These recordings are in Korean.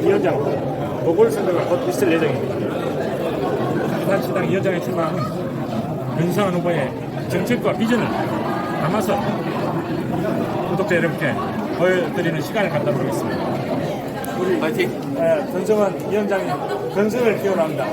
위원장 보궐선거가 곧 있을 예정입니다. 부산시당 위원장에 출마하는 변성환 후보의 정책과 비전을 담아서 구독자 여러분께 보여드리는 시간을 갖도록 하겠습니다. 우리 파이팅! 변성환 위원장의 건승을 기원합니다.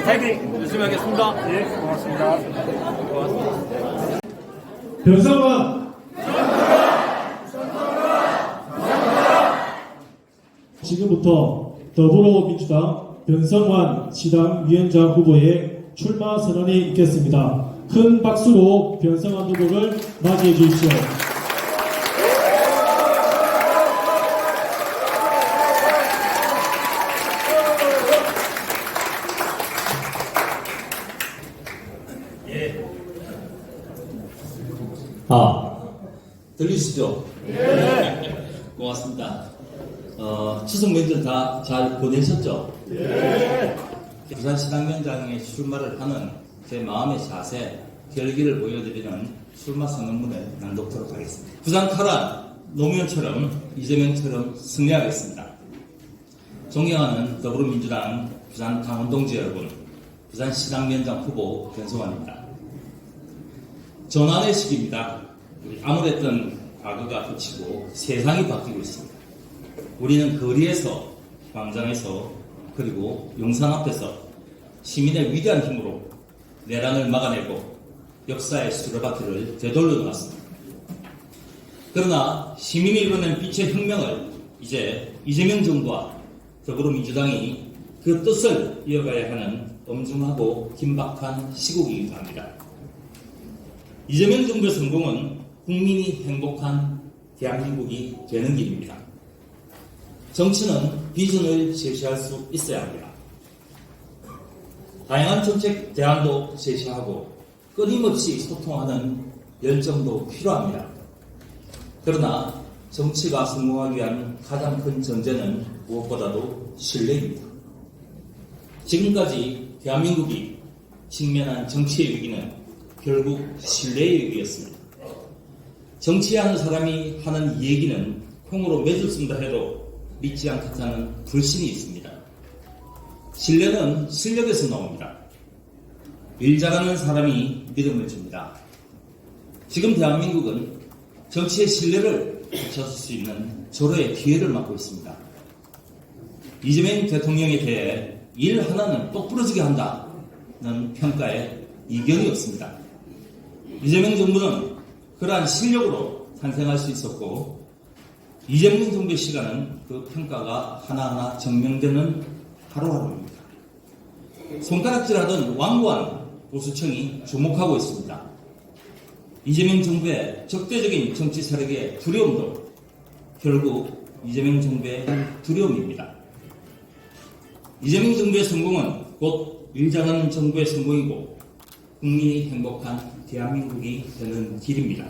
파이팅! 열심히 하겠습니다. 예, 고맙습니다. 변성환 지금부터 더불어민주당 변성환 시당 위원장 후보의 출마 선언이 있겠습니다. 큰 박수로 변성환 후보를 맞이해 주십시오. 들리시죠? 네. 고맙습니다. 추석 명절 다 잘 보내셨죠? 네. 부산시당위원장에 출마를 하는 제 마음의 자세, 결기를 보여드리는 출마 선언문을 낭독토록 하겠습니다. 부산 탈환, 노무현처럼 이재명처럼 승리하겠습니다. 존경하는 더불어민주당 부산 당원동지 여러분, 부산시당위원장 후보 변성환입니다. 전환의 시기입니다. 암울했던 과거가 그치고 세상이 바뀌고 있습니다. 우리는 거리에서, 광장에서, 그리고 용산 앞에서 시민의 위대한 힘으로 내란을 막아내고 역사의 수레바퀴를 되돌려 놓았습니다. 그러나 시민이 이뤄낸 빛의 혁명을 이제 이재명 정부와 더불어민주당이 그 뜻을 이어가야 하는 엄중하고 긴박한 시국이기도 합니다. 이재명 정부의 성공은 국민이 행복한 대한민국이 되는 길입니다. 정치는 비전을 제시할 수 있어야 합니다. 다양한 정책 대안도 제시하고 끊임없이 소통하는 열정도 필요합니다. 그러나 정치가 성공하기 위한 가장 큰 전제는 무엇보다도 신뢰입니다. 지금까지 대한민국이 직면한 정치의 위기는 결국 신뢰의 위기였습니다. 정치하는 사람이 하는 얘기는 콩으로 매줄 쓴다 해도 믿지 않겠다는 불신이 있습니다. 신뢰는 실력에서 나옵니다. 일 잘하는 사람이 믿음을 줍니다. 지금 대한민국은 정치의 신뢰를 되찾을 수 있는 절호의 기회를 맞고 있습니다. 이재명 대통령에 대해 일 하나는 똑부러지게 한다는 평가에 이견이 없습니다. 이재명 정부는 그러한 실력으로 탄생할 수 있었고 이재명 정부의 시간은 그 평가가 하나하나 증명되는 하루하루입니다. 손가락질하던 완고한 보수층이 주목하고 있습니다. 이재명 정부의 적대적인 정치 세력의 두려움도 결국 이재명 정부의 두려움입니다. 이재명 정부의 성공은 곧 일 잘하는 정부의 성공이고 국민이 행복한 대한민국이 되는 길입니다.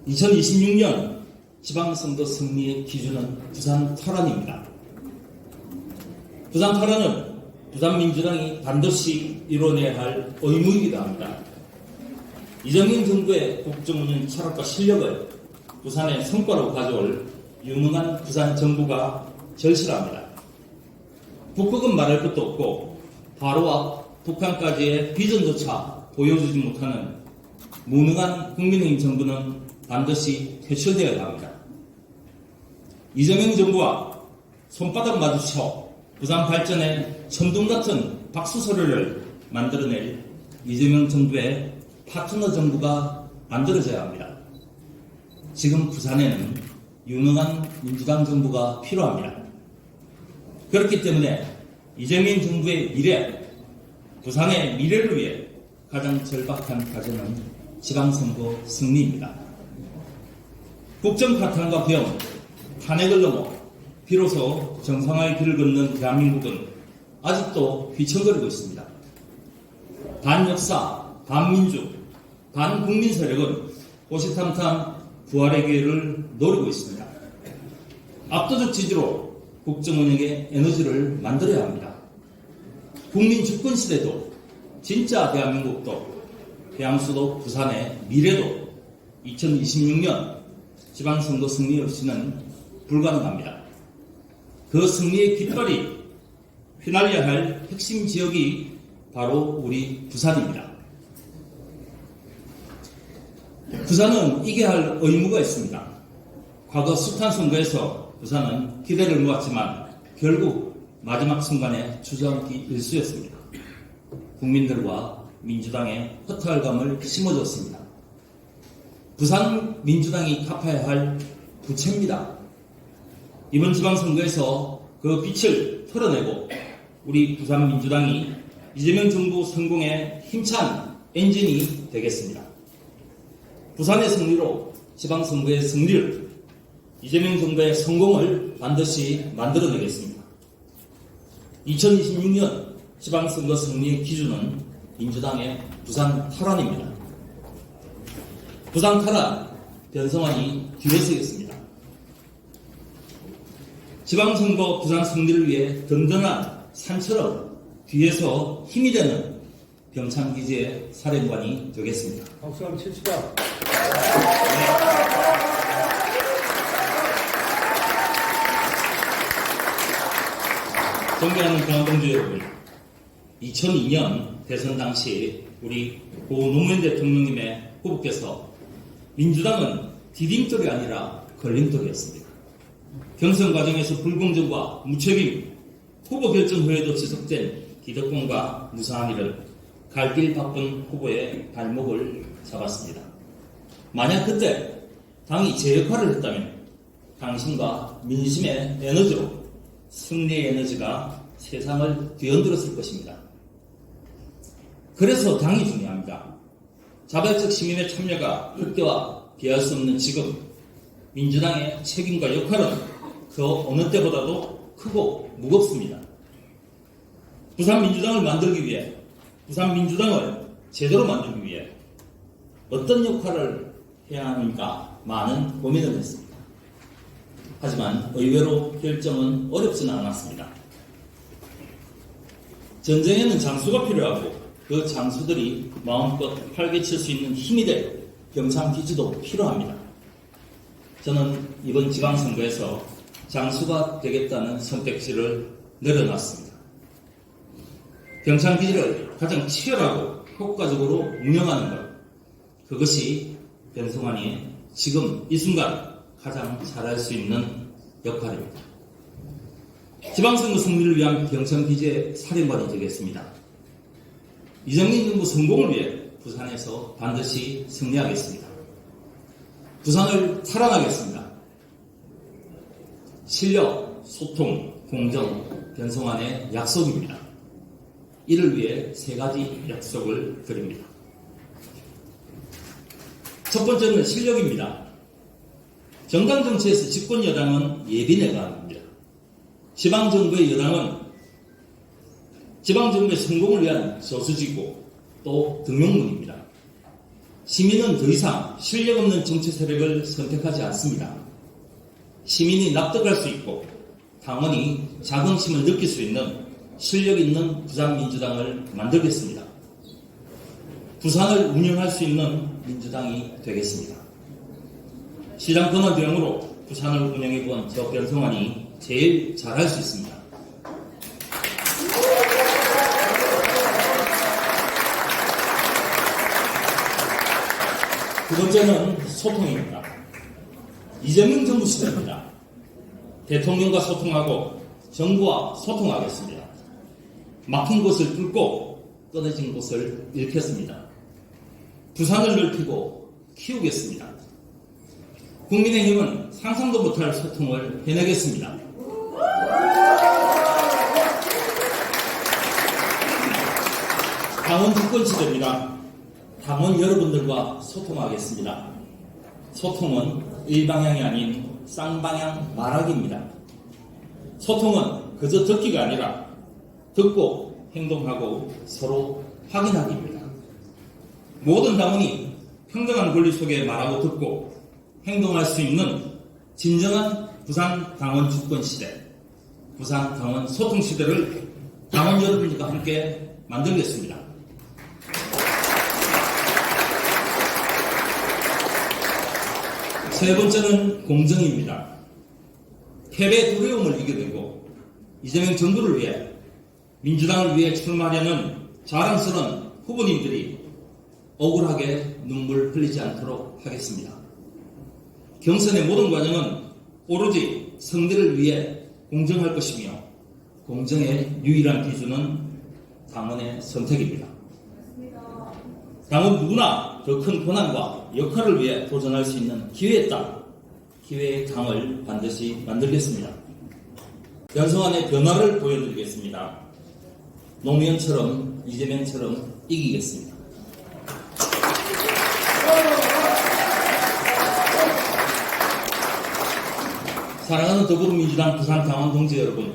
2026년 지방선거 승리의 기준은 부산 탈환입니다. 부산 탈환은 부산민주당이 반드시 이뤄내야 할 의무이기도 합니다. 이재명 정부의 국정운영 철학과 실력을 부산의 성과로 가져올 유능한 부산 정부가 절실합니다. 북극은 말할 것도 없고 바로 앞 북한까지의 비전조차 보여주지 못하는 무능한 국민의힘 정부는 반드시 퇴출되어야 합니다. 이재명 정부와 손바닥 마주쳐 부산 발전에 천둥 같은 박수 소리를 만들어낼 이재명 정부의 파트너 정부가 만들어져야 합니다. 지금 부산에는 유능한 민주당 정부가 필요합니다. 그렇기 때문에 이재명 정부의 미래, 부산의 미래를 위해 가장 절박한 과제는 지방선거 승리입니다. 국정 파탄과 병, 탄핵을 넘어 비로소 정상화의 길을 걷는 대한민국은 아직도 휘청거리고 있습니다. 반역사, 반민주, 반국민 세력은 호시탐탐 부활의 기회를 노리고 있습니다. 압도적 지지로 국정 운영의 에너지를 만들어야 합니다. 국민 주권 시대도 진짜 대한민국도 해양수도 부산의 미래도 2026년 지방선거 승리 없이는 불가능합니다. 그 승리의 깃발이 휘날려야 할 핵심 지역이 바로 우리 부산입니다. 부산은 이겨야 할 의무가 있습니다. 과거 숱한 선거에서 부산은 기대를 모았지만 결국 마지막 순간에 주저앉기 일쑤였습니다. 국민들과 민주당의 허탈감을 심어줬습니다. 부산 민주당이 갚아야 할 부채입니다. 이번 지방선거에서 그 빛을 털어내고 우리 부산 민주당이 이재명 정부 성공의 힘찬 엔진이 되겠습니다. 부산의 승리로 지방선거의 승리를, 이재명 정부의 성공을 반드시 만들어내겠습니다. 2026년 지방선거 승리의 기준은 민주당의 부산 탈환입니다. 부산 탈환, 변성환이 뒤에 서겠습니다. 지방선거 부산 승리를 위해 든든한 산처럼 뒤에서 힘이 되는 병창기지의 사령관이 되겠습니다. 박수 한번 칩시다. 존경하는 공화동주 여러분, 2002년 대선 당시 우리 고 노무현 대통령님의 후보께서 민주당은 디딤돌이 아니라 걸림돌이었습니다. 경선 과정에서 불공정과 무책임, 후보 결정 후에도 지속된 기득권과 무사한 일은 갈 길 바쁜 후보의 발목을 잡았습니다. 만약 그때 당이 제 역할을 했다면 당신과 민심의 에너지로 승리의 에너지가 세상을 뒤흔들었을 것입니다. 그래서 당이 중요합니다. 자발적 시민의 참여가 극대화 비할 수 없는 지금 민주당의 책임과 역할은 그 어느 때보다도 크고 무겁습니다. 부산 민주당을 만들기 위해, 부산 민주당을 제대로 만들기 위해 어떤 역할을 해야 하는가 많은 고민을 했습니다. 하지만 의외로 결정은 어렵지는 않았습니다. 전쟁에는 장수가 필요하고 그 장수들이 마음껏 활개칠 수 있는 힘이 될 병창기지도 필요합니다. 저는 이번 지방선거에서 장수가 되겠다는 선택지를 내려놨습니다. 병창기지를 가장 치열하고 효과적으로 운영하는 것, 그것이 변성환이 지금 이 순간 가장 잘할 수 있는 역할입니다. 지방선거 승리를 위한 병창기지의 사령관이 되겠습니다. 이정민 정부 성공을 위해 부산에서 반드시 승리하겠습니다. 부산을 탈환하겠습니다. 실력, 소통, 공정, 변성환의 약속입니다. 이를 위해 세 가지 약속을 드립니다. 첫 번째는 실력입니다. 정당 정치에서 집권 여당은 예비내가 아닙니다. 지방정부의 여당은 지방정부의 성공을 위한 저수지고 또 등용문입니다. 시민은 더 이상 실력 없는 정치 세력을 선택하지 않습니다. 시민이 납득할 수 있고 당원이 자긍심을 느낄 수 있는 실력 있는 부산민주당을 만들겠습니다. 부산을 운영할 수 있는 민주당이 되겠습니다. 시장 권한대행으로 부산을 운영해본 저 변성환이 제일 잘할 수 있습니다. 두 번째는 소통입니다. 이재명 정부 시대입니다. 대통령과 소통하고 정부와 소통하겠습니다. 막힌 곳을 뚫고 끊어진 곳을 읽겠습니다. 부산을 넓히고 키우겠습니다. 국민의힘은 상상도 못할 소통을 해내겠습니다. 당원 주권 시대입니다. 당원 여러분들과 소통하겠습니다. 소통은 일방향이 아닌 쌍방향 말하기입니다. 소통은 그저 듣기가 아니라 듣고 행동하고 서로 확인하기입니다. 모든 당원이 평등한 권리 속에 말하고 듣고 행동할 수 있는 진정한 부산 당원 주권 시대, 부산 당원 소통 시대를 당원 여러분들과 함께 만들겠습니다. 세 번째는 공정입니다. 패배 두려움을 이겨내고 이재명 정부를 위해 민주당을 위해 출마하려는 자랑스러운 후보님들이 억울하게 눈물 흘리지 않도록 하겠습니다. 경선의 모든 과정은 오로지 성대를 위해 공정할 것이며 공정의 유일한 기준은 당원의 선택입니다. 당원 누구나 더 큰 권한과 역할을 위해 도전할 수 있는 기회의 땅, 기회의 당을 반드시 만들겠습니다. 변성환의 변화를 보여드리겠습니다. 노무현처럼 이재명처럼 이기겠습니다. 사랑하는 더불어민주당 부산 당원 동지 여러분,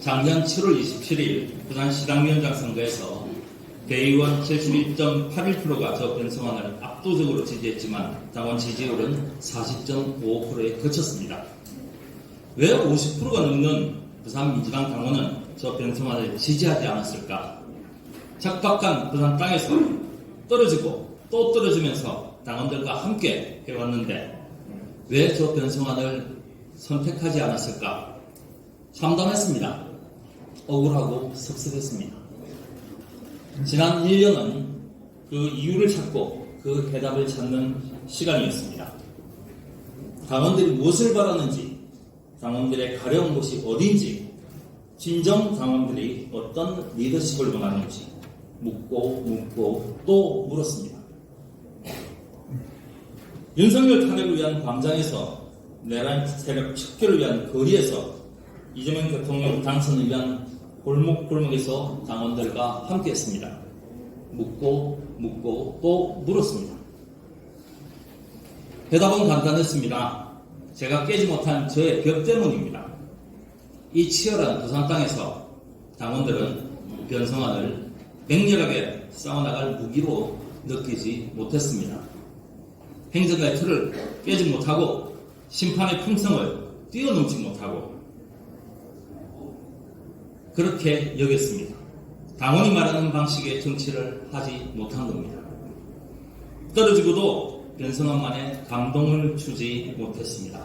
작년 7월 27일 부산시당위원장 선거에서 대의원 71.81%가 저 변성환을 압도적으로 지지했지만 당원 지지율은 40.55%에 그쳤습니다. 왜 50%가 넘는 부산민주당 당원은 저 변성환을 지지하지 않았을까? 척박한 부산 땅에서 떨어지고 또 떨어지면서 당원들과 함께 해왔는데 왜 저 변성환을 선택하지 않았을까? 참담했습니다. 억울하고 섭섭했습니다. 지난 1년은 그 이유를 찾고 그 대답을 찾는 시간이었습니다. 당원들이 무엇을 바라는지, 당원들의 가려운 곳이 어딘지, 진정 당원들이 어떤 리더십을 원하는지 묻고 또 물었습니다. 윤석열 탄핵을 위한 광장에서 내란 세력 척결을 위한 거리에서 이재명 대통령 당선을 위한 골목골목에서 당원들과 함께했습니다. 묻고 또 물었습니다. 대답은 간단했습니다. 제가 깨지 못한 저의 벽 때문입니다. 이 치열한 부산 땅에서 당원들은 변성환을 맹렬하게 싸워나갈 무기로 느끼지 못했습니다. 행정가의 틀을 깨지 못하고 심판의 품성을 뛰어넘지 못하고 그렇게 여겼습니다. 당원이 말하는 방식의 정치를 하지 못한 겁니다. 떨어지고도 변성환만의 감동을 주지 못했습니다.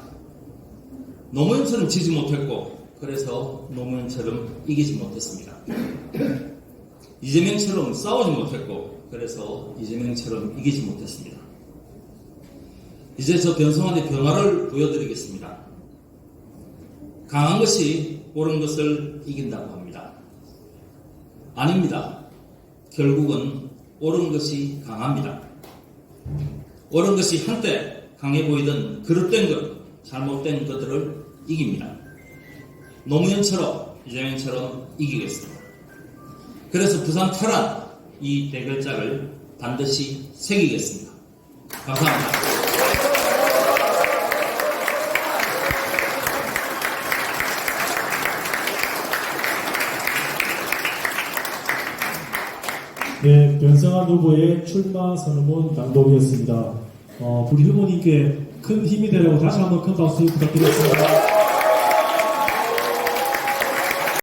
노무현처럼 지지 못했고 그래서 노무현처럼 이기지 못했습니다. 이재명처럼 싸우지 못했고 그래서 이재명처럼 이기지 못했습니다. 이제 저 변성환의 변화를 보여드리겠습니다. 강한 것이 옳은 것을 이긴다고 합니다. 아닙니다. 결국은 옳은 것이 강합니다. 옳은 것이 한때 강해 보이던 그릇된 것, 잘못된 것들을 이깁니다. 노무현처럼 이재명처럼 이기겠습니다. 그래서 부산 탈환 이 대결장을 반드시 새기겠습니다. 감사합니다. 네, 변성환 후보의 출마 선언문 낭독이었습니다. 우리 후보님께 큰 힘이 되라고 다시 한번 큰 박수 부탁드리겠습니다.